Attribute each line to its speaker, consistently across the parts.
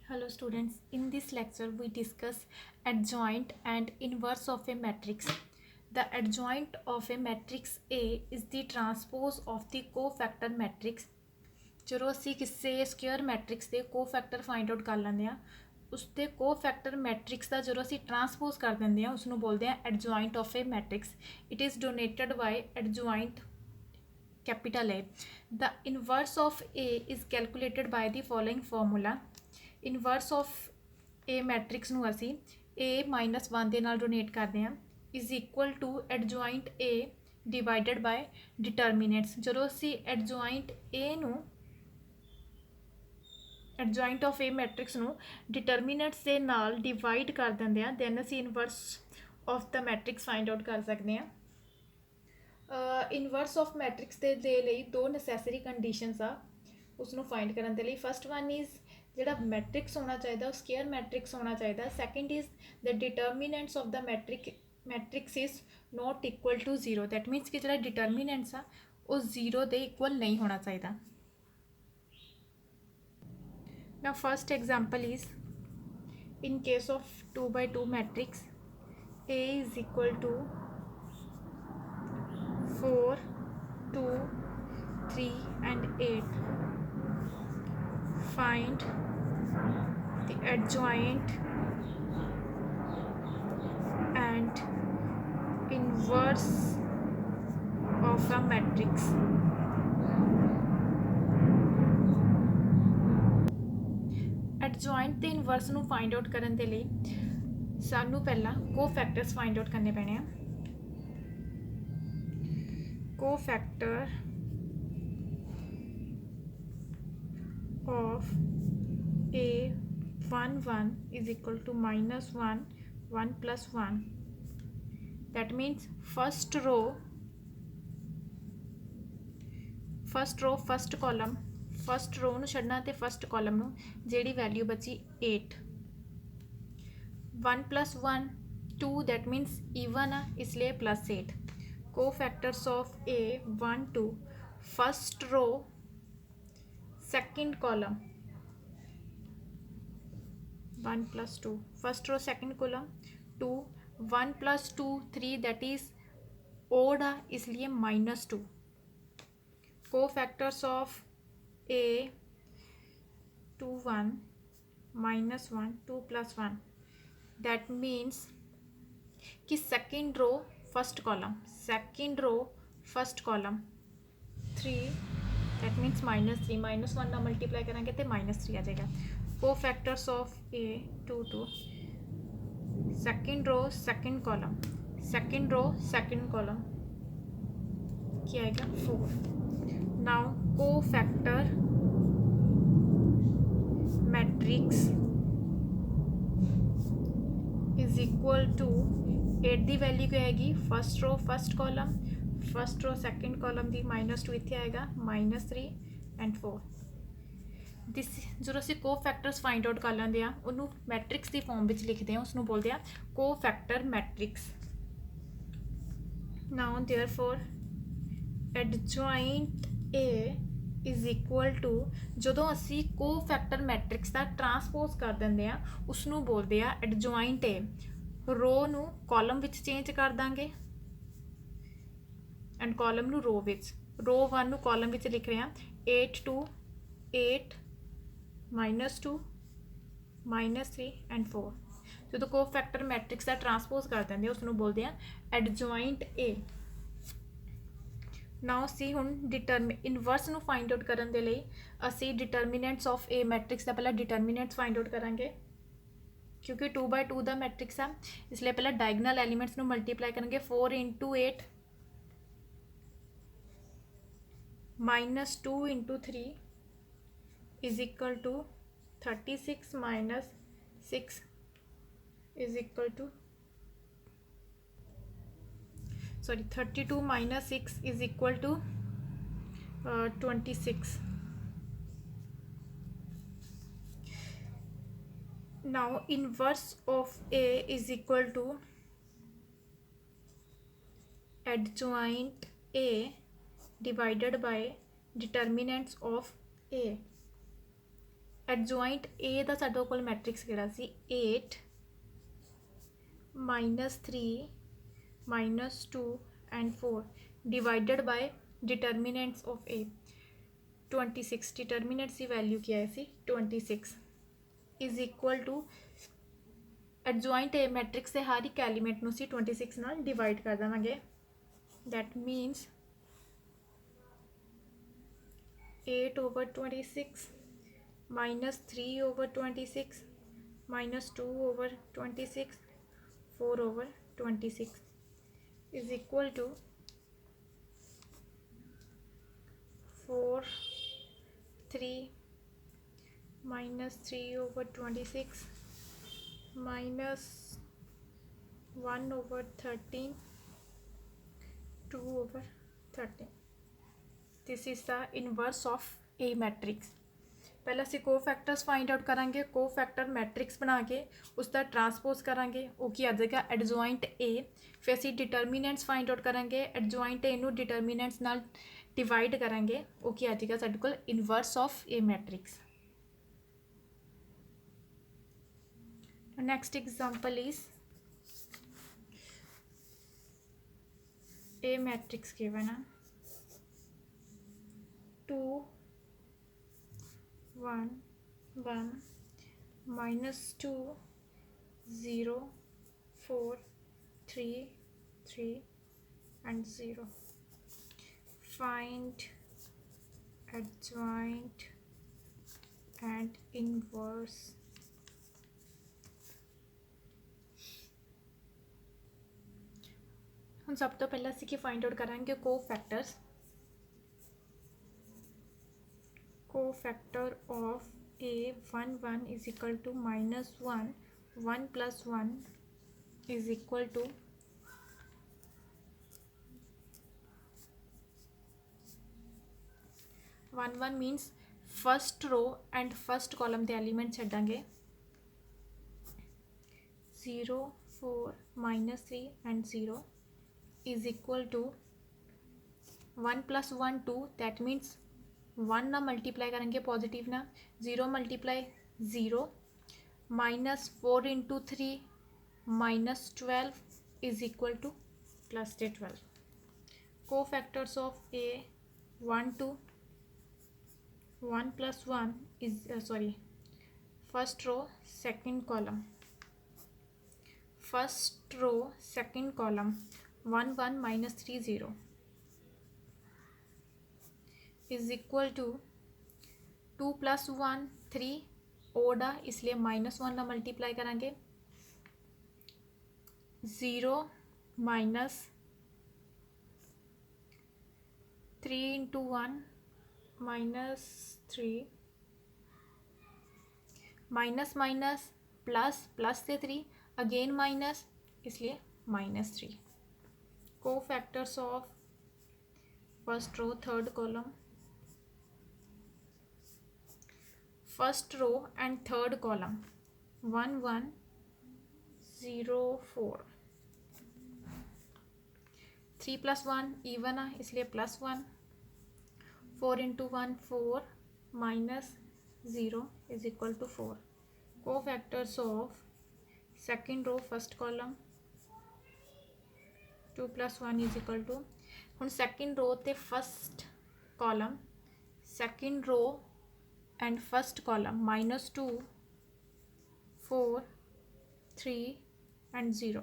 Speaker 1: Hello students, in this lecture we discuss adjoint and inverse of a matrix. The adjoint of a matrix A is the transpose of the cofactor matrix. ਜਦੋਂ ਅਸੀਂ ਕਿਸੇ square matrix ਦੇ ਕੋਫੈਕਟਰ find out ਕਰ ਲੈਂਦੇ ਆ ਉਸ ਦੇ ਕੋਫੈਕਟਰ matrix ਦਾ ਜਦੋਂ ਅਸੀਂ ਟਰਾਂਸਪੋਜ਼ ਕਰ ਦਿੰਦੇ ਆ ਉਸ ਨੂੰ ਬੋਲਦੇ ਆ adjoint of a matrix. It is denoted by adjoint capital A. The inverse of A is calculated by the following formula. Inverse of A matrix ਨੂੰ ਅਸੀਂ A minus 1 ਦੇ ਨਾਲ ਡੋਨੇਟ ਕਰਦੇ ਹਾਂ is equal to adjoint A divided by determinants. ਜਦੋਂ ਅਸੀਂ adjoint A ਨੂੰ adjoint of A matrix ਨੂੰ determinants ਦੇ ਨਾਲ divide ਕਰ ਦਿੰਦੇ ਹਾਂ then ਅਸੀਂ inverse of the matrix find out ਕਰ ਸਕਦੇ ਹਾਂ. ਇਨਵਰਸ ਆਫ ਮੈਟ੍ਰਿਕਸ ਦੇ ਲਈ ਦੋ ਨੈਸੈਸਰੀ ਕੰਡੀਸ਼ਨਸ ਆ ਉਸਨੂੰ ਫਾਈਂਡ ਕਰਨ ਦੇ ਲਈ. ਫਸਟ ਵਨ ਇਜ਼ ਜਿਹੜਾ ਮੈਟ੍ਰਿਕਸ ਹੋਣਾ ਚਾਹੀਦਾ ਉਹ ਸਕੁਅਰ ਮੈਟ੍ਰਿਕਸ ਹੋਣਾ ਚਾਹੀਦਾ. Second is the determinants of the matrix is not equal to 0. That means ਕਿ ਜਿਹੜਾ ਡਿਟਰਮੀਨੈਂਟਸ ਆ ਉਹ 0 ਦੇ ਇਕੁਅਲ ਨਹੀਂ ਹੋਣਾ ਚਾਹੀਦਾ. ਨਾ first example is in case of 2 by 2 matrix A is equal to 4, 2, 3 and 8. Find the adjoint and inverse of a matrix. Adjoint ਤੇ inverse ਨੂੰ find out ਕਰਨ ਦੇ ਲਈ ਸਾਨੂੰ ਪਹਿਲਾਂ ਕੋਫੈਕਟਰਸ find out ਕਰਨੇ ਪੈਣੇ ਆ. cofactor of A11 is equal to minus 1 1 plus 1. That means first row first column first row ਨੂੰ ਛੱਡਣਾ ਤੇ first column ਨੂੰ ਜਿਹੜੀ ਵੈਲਿਊ ਬਚੀ 8. 1 plus 1 2 that means even ਆ ਇਸ ਲਈ plus 8. cofactors of A 1 2 first row second column 1 plus 2 first row second column 2 1 plus 2 3 that is odd इसलिए minus 2. cofactors of A 2 1 minus 1 2 plus 1 that means कि second row first column second row first column 3 that means minus 3 minus 1 ਨਾਲ multiply ਕਰਾਂਗੇ ਤੇ minus 3 ਆ ਜਾਏਗਾ. cofactors of A 2 2 second row second column second row second column क्या आएगा 4. now cofactor matrix is equal to 8 the value ਕੀ ਆਏਗੀ first ਰੋ first column first ਰੋ ਸੈਕਿੰਡ ਕਾਲਮ ਦੀ -2 ਇੱਥੇ ਆਏਗਾ -3 ਐਂਡ 4. ਦਿਸ ਜਦੋਂ ਅਸੀਂ ਕੋਫੈਕਟਰਸ ਫਾਈਂਡ ਆਊਟ ਕਰ ਲੈਂਦੇ ਆ ਉਹਨੂੰ ਮੈਟ੍ਰਿਕਸ ਦੀ ਫਾਰਮ ਵਿੱਚ ਲਿਖਦੇ ਆ ਉਸਨੂੰ ਬੋਲਦੇ ਆ cofactor matrix. Now therefore adjoint A is equal to ਜਦੋਂ ਅਸੀਂ ਕੋਫੈਕਟਰ ਮੈਟ੍ਰਿਕਸ ਦਾ ਟਰਾਂਸਪੋਜ਼ ਕਰ ਦਿੰਦੇ ਆ ਉਸਨੂੰ ਬੋਲਦੇ ਆ ਐਡਜੁਆਇੰਟ A. ਰੋ ਨੂੰ ਕਾਲਮ ਵਿੱਚ ਚੇਂਜ ਕਰ ਦਾਂਗੇ ਐਂਡ ਕਾਲਮ ਨੂੰ ਰੋ ਵਿੱਚ. ਰੋ 1 ਨੂੰ ਕਾਲਮ ਵਿੱਚ ਲਿਖ ਰਹੇ ਹਾਂ 8 2 8 -2 -3 ਐਂਡ 4. ਜਦੋਂ ਕੋਫੈਕਟਰ ਮੈਟ੍ਰਿਕਸ ਦਾ ਟਰਾਂਸਪੋਜ਼ ਕਰ ਦਿੰਦੇ ਉਸ ਨੂੰ ਬੋਲਦੇ ਆ ਐਡਜੁਆਇੰਟ A. ਨਾਓ ਅਸੀਂ ਹੁਣ ਇਨਵਰਸ ਨੂੰ ਫਾਈਂਡ ਆਊਟ ਕਰਨ ਦੇ ਲਈ ਅਸੀਂ ਡਿਟਰਮੀਨੈਂਟਸ ਆਫ A ਮੈਟ੍ਰਿਕਸ ਦਾ ਪਹਿਲਾਂ ਡਿਟਰਮੀਨੈਂਟਸ ਫਾਈਂਡ ਆਊਟ ਕਰਾਂਗੇ क्योंकि 2 by 2 का मैट्रिक्स है इसलिए पहले डायगनल एलिमेंट्स में मल्टीप्लाई करेंगे 4 into 8 -2 into 3 is equal to 36 minus 6 is equal to 32 minus 6 is equal to 26. now inverse of A is equal to adjoint A divided by determinants of A. Adjoint A ਦਾ ਸਾਡੇ ਕੋਲ matrix ਕਿਹੜਾ ਸੀ 8 -3 -2 and 4 divided by determinants of A 26 determinants की value क्या है सी 26 is equal to adjoint A matrix से हर एक एलीमेंट ਨੂੰ ਅਸੀਂ 26 ਨਾਲ ਡਿਵਾਈਡ ਕਰ ਦੇਵਾਂਗੇ that means 8 over 26 minus 3 over 26 minus 2 over 26 4 over 26 is equal to 4 3 minus 3 over 26 minus 1 over 13 2 over 13 this is the inverse of A matrix पहले ਅਸੀਂ ਕੋਫੈਕਟਰਸ find out करांगे ਕੋਫੈਕਟਰ मैट्रिक्स बना के उसका ट्रांसपोज करांगे वो की आ जाएगा एडजॉइंट ए फिर ਅਸੀਂ डिटरमिनेंट्स फाइंड आउट करांगे एडजॉइंट ए ਨੂੰ डिटरमिनेंट्स ਨਾਲ डिवाइड करांगे वो की आ जाएगा ਸਾਡੇ ਕੋਲ inverse of a matrix next example is a matrix given है 2 1 1 minus 2 0 4 3 3 and 0 find adjoint and inverse हम सब तो पहले ਅਸੀਂ ਕੀ फाइंड आउट करांगे cofactors cofactor of a 1 1 is equal to minus 1 1 plus 1 is equal to 1 1 means first row and first column the element छड्डांगे 0 4 minus 3 and 0 is equal to 1 plus 1 2 that means 1 ना multiply करेंगे positive ना 0 multiply 0 minus 4 into 3 minus 12 is equal two plus 12 cofactors of A 1 2 1 plus 1 is sorry first row second column first row second column 1 1 minus 3 0 is equal to 2 plus 1 3 ओड आ इसलिए -1 ना multiply करांगे 0 minus 3 into 1 minus 3 minus minus plus plus से 3 again minus इसलिए -3 cofactors of first row third column first row and third column 1 1 0 4 3 plus 1 even है इसलिए plus 1 4 into 1 4 minus 0 is equal to 4 cofactors of second row first column 2 plus 1 is equal to ਹੁਣ second row ਤੇ first column second row and first column -2 4 3 and 0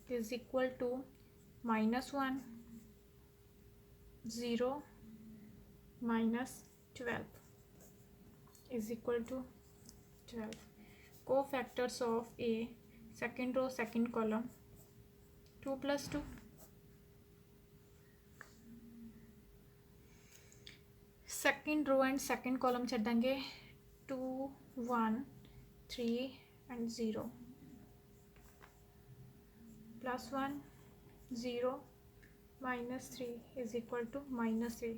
Speaker 1: is equal to -1 0 minus 12 is equal to 12 cofactors of a second row second column 2 plus 2 second row and second column छड्डांगे 2 1 3 and 0 plus 1 0 minus 3 is equal to -3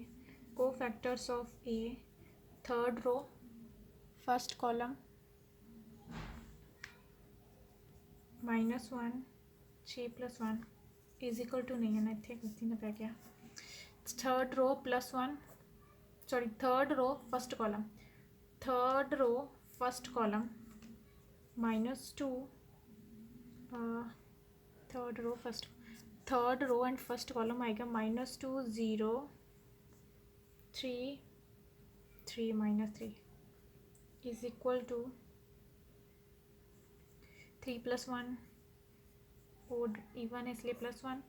Speaker 1: cofactors of a third row first column -1 3 plus 1 is equal to नहीं है ना इतने गलती ना पै गया third row plus 1 sorry third row first column third row first column -2 third row and first column आएगा -2 0 3 3 -3 is equal to 3 + 1 odd even इसलिए +1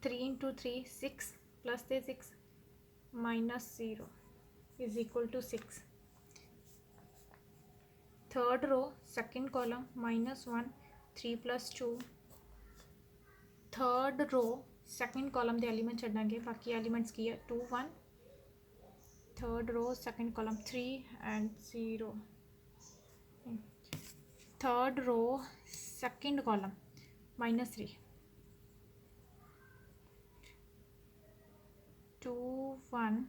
Speaker 1: 3 × 3 6 + 6 -0 is equal to 6. Third row second column -1 3 + 2 third row second column के element छड्डांगे बाकी elements की है 2 1 third row second column 3 and 0 third row second column -3 2 1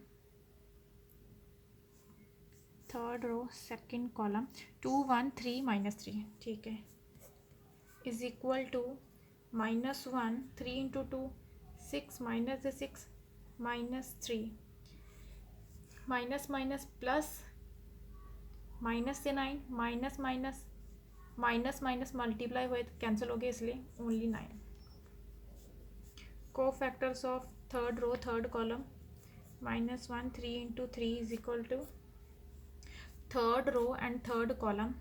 Speaker 1: third row second column 2 1 3 -3 ठीक है is equal to -1 3 × 2 6 -6 -3 minus plus minus से 9 minus multiply हुए तो कैंसिल हो गए इसलिए only 9. Cofactors of third row third column -1 3 × 3 is equal to third row and third column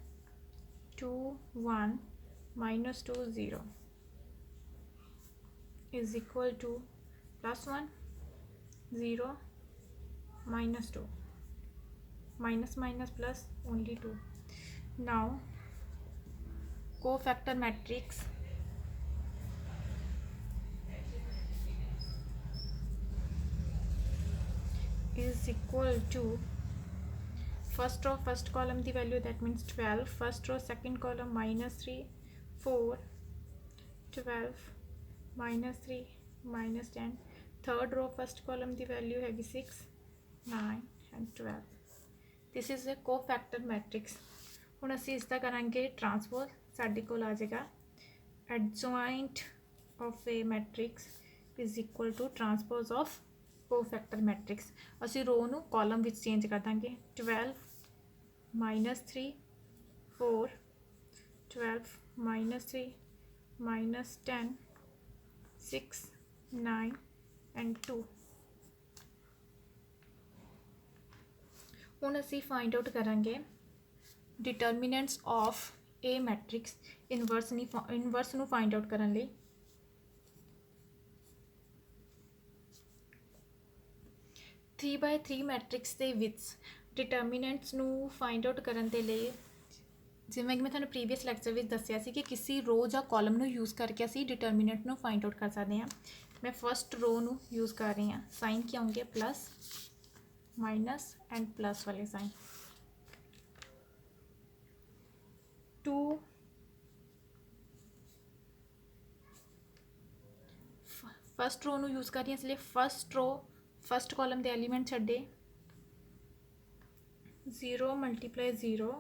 Speaker 1: 2 1 -2 0 is equal to +1 0 -2 minus plus only 2. Now cofactor matrix is equal to first row first column the value that means 12 first row second column -3 4 12 -3 -10 third row first column the value है 6 9 and 12. This is a cofactor matrix. हुण असीं इसका करांगे transpose. साडे कोल आ जाएगा adjoint of a matrix is equal to transpose of cofactor matrix. असीं रो नूं कॉलम विच चेंज कर देंगे 12 -3 4 12 -3 -10 6 9 and 2. ਹੁਣ ਅਸੀਂ फाइंड आउट करांगे determinants of a matrix inverse नूं फाइंड आउट करन लई. थ्री बाय थ्री मैट्रिक्स के विच डिटर्मिनेंट्स नूं फाइंड आउट करन दे लई जिवें कि मैं तुहानूं प्रीवियस लैक्चर में दस्सिया सी कि किसी रो या कॉलम नूं यूज़ करके असीं डिटर्मिनेंट नूं फाइंड आउट कर सकते हैं. मैं फस्ट रो नूं यूज़ कर रही हाँ. साइन क्या होंगे प्लस माइनस एंड प्लस वाले साइन. 2 फस्ट रो नूं यूज़ कर रही इसलिए फस्ट रो फस्ट कॉलम के एलीमेंट छड्डे 0 × 0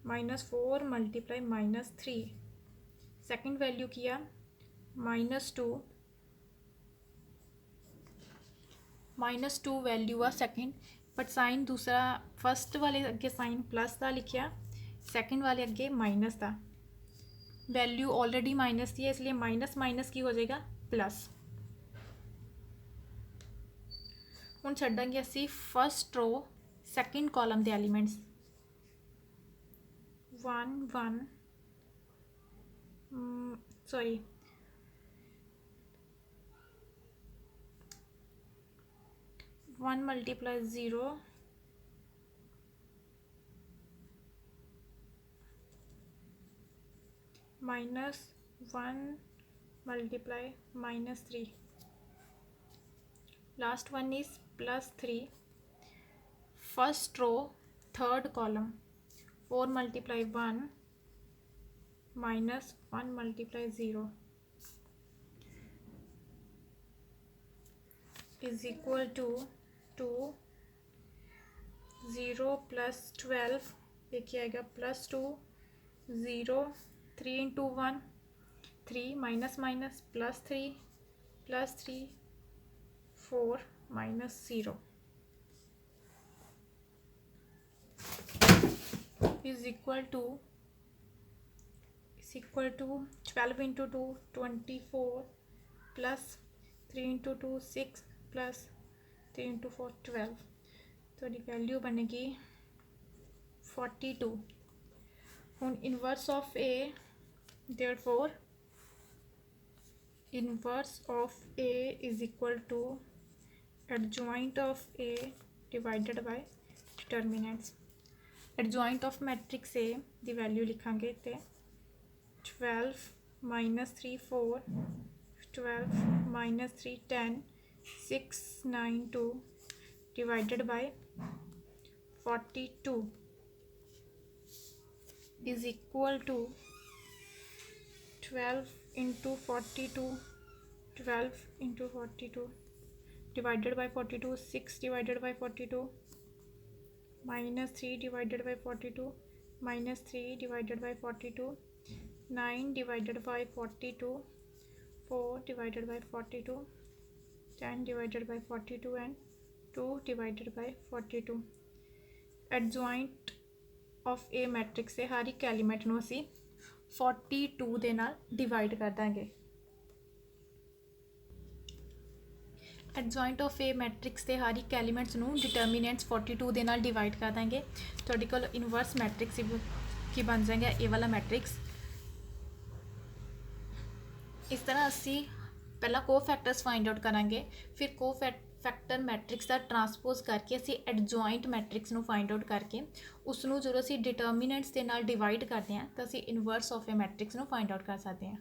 Speaker 1: -4 × -3 सेकेंड वैल्यू किया -2 वैल्यू आ सेकेंड बट साइन दूसरा फस्ट वाले अगे साइन प्लस का लिखिया सेकेंड वाले अगे माइनस का. वैल्यू ऑलरेडी माइनस की है इसलिए माइनस माइनस की हो जाएगा प्लस. हुण छड्डांगे असीं फस्ट रो सेकेंड कॉलम के elements 1 1 sorry 1 × 0 -1 × -3 last one is +3 first row third column 4 × 1 -1 × 0 is equal to 2 0 + 12 ये क्या आएगा +2 0 3 × 1 3 minus +3 +3 4 -0. is equal to 12 into 2 24 plus 3 into 2 6 plus 3 into 4 12 तो वैल्यू बनेगी 42। ਹੁਣ inverse of A therefore inverse of A is equal to adjoint of A divided by determinants। adjoint of matrix A the value लिखांगे ते 12 minus 3 4 12 minus 3 10 6 9 2 divided by 42 is equal to 12 into 42 12 into 42 divided by 42 6 divided by 42 minus 3 divided by 42 minus 3 divided by 42 9 divided by 42 4 divided by 42 10 divided by 42 and 2 divided by 42। adjoint of A matrix से हर एक element ਨੂੰ ਅਸੀਂ 42 ਦੇ ਨਾਲ divide ਕਰ ਦਾਂਗੇ। adjoint of A matrix ਦੇ ਹਰ ਇੱਕ ਐਲੀਮੈਂਟਸ ਨੂੰ ਡਿਟਰਮੀਨੈਂਟਸ 42 ਦੇ ਨਾਲ ਡਿਵਾਈਡ ਕਰ ਦਾਂਗੇ। ਤੁਹਾਡੇ ਕੋਲ ਇਨਵਰਸ ਮੈਟ੍ਰਿਕਸ ਕੀ ਬਣ ਜਾਏਗਾ ਇਹ ਵਾਲਾ ਮੈਟ੍ਰਿਕਸ। इस तरह असी पहला को फैक्टर्स फाइंड आउट करांगे, फिर को फैक्टर मैट्रिक्स का ट्रांसपोज करके असी एडजॉइंट मैट्रिक्स नू फाइंड आउट करके उसनू जो असी डिटर्मिनेंट्स के नाल डिवाइड करते हैं तो असी इनवर्स ऑफ ए मैट्रिक्स नू फाइंड आउट कर सकते हैं।